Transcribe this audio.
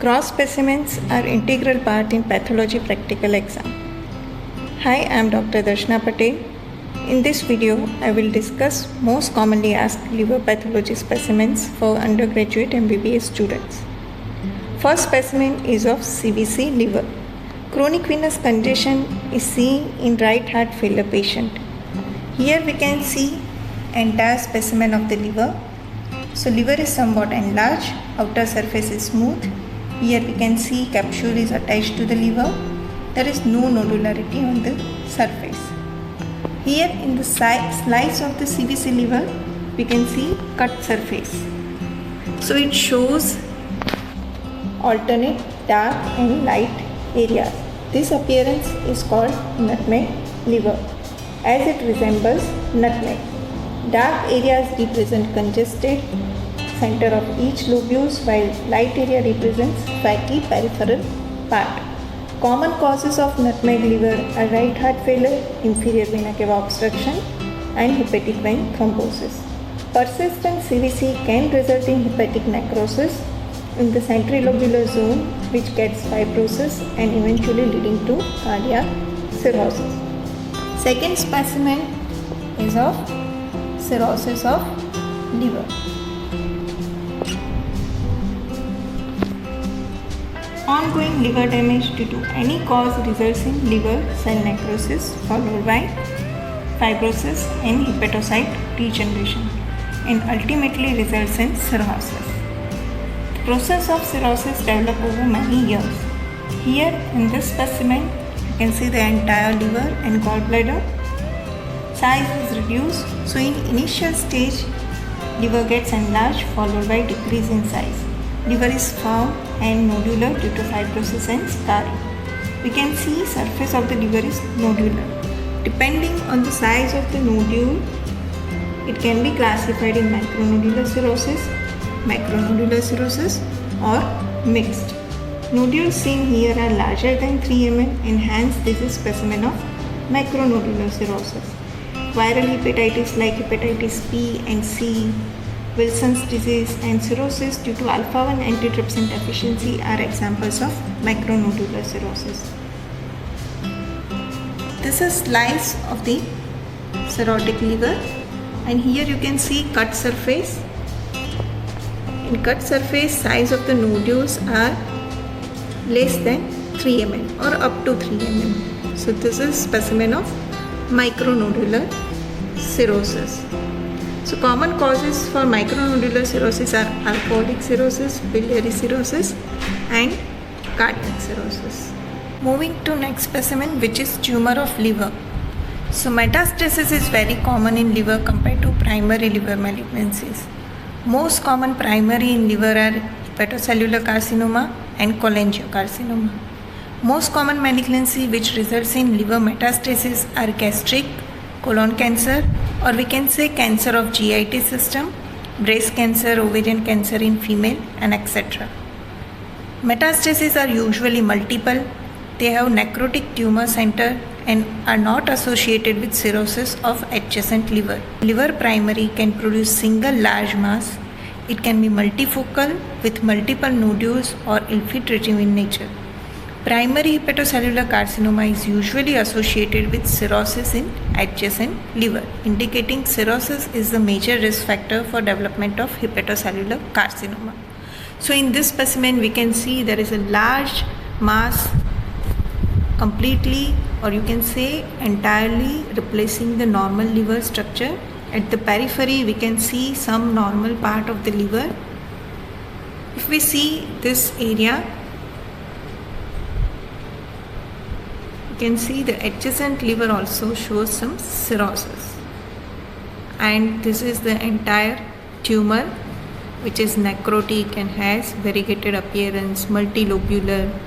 Cross specimens are integral part in pathology practical exam. Hi, I am Dr. Darshana Patel. In this video, I will discuss most commonly asked liver pathology specimens for undergraduate MBBS students. First specimen is of CVC liver. Chronic venous congestion is seen in right heart failure patient. Here we can see entire specimen of the liver. So liver is somewhat enlarged, outer surface is smooth. Here we can see capsule is attached to the liver. There is no nodularity on the surface. Here in the slice of the CVC liver, we can see cut surface. So it shows alternate dark and light areas. This appearance is called nutmeg liver, as it resembles nutmeg. Dark areas represent congested center of each lobules, while light area represents fatty peripheral part. Common causes of nutmeg liver are right heart failure, inferior vena cava obstruction, and hepatic vein thrombosis. Persistent CVC can result in hepatic necrosis in the centrilobular zone, which gets fibrosis and eventually leading to cardiac cirrhosis. Second specimen is of cirrhosis of liver. Ongoing liver damage due to any cause results in liver cell necrosis followed by fibrosis and hepatocyte degeneration and ultimately results in cirrhosis. The process of cirrhosis develops over many years. Here in this specimen, you can see the entire liver and gallbladder. Size is reduced, so in initial stage, liver gets enlarged followed by decrease in size. Liver is firm and nodular due to fibrosis and scarring. We can see surface of the liver is nodular. Depending on the size of the nodule, it can be classified in macronodular cirrhosis, or mixed. Nodules seen here are larger than 3 mm and hence this is specimen of macronodular cirrhosis. Viral hepatitis like hepatitis B and C, Wilson's disease and cirrhosis due to alpha-1 antitrypsin deficiency are examples of macronodular cirrhosis. This is slice of the cirrhotic liver, and here you can see cut surface. In cut surface, size of the nodules are less than 3 mm or up to 3 mm. So this is specimen of micronodular cirrhosis. So common causes for micronodular cirrhosis are alcoholic cirrhosis, biliary cirrhosis, and cardiac cirrhosis. Moving to next specimen, which is tumor of liver. So metastasis is very common in liver compared to primary liver malignancies. Most common primary in liver are hepatocellular carcinoma and cholangiocarcinoma. Most common malignancy which results in liver metastasis are gastric, colon cancer, or we can say cancer of GIT system, breast cancer, ovarian cancer in female, and etc. Metastases are usually multiple. They have necrotic tumor center and are not associated with cirrhosis of adjacent liver. Liver primary can produce single large mass. It can be multifocal with multiple nodules or infiltrative in nature. Primary hepatocellular carcinoma is usually associated with cirrhosis in adjacent liver, indicating cirrhosis is the major risk factor for development of hepatocellular carcinoma. So in this specimen, we can see there is a large mass completely, or you can say entirely, replacing the normal liver structure. At the periphery, we can see some normal part of the liver. If we see this area, you can see the adjacent liver also shows some cirrhosis. And this is the entire tumor, which is necrotic and has variegated appearance, multilobular,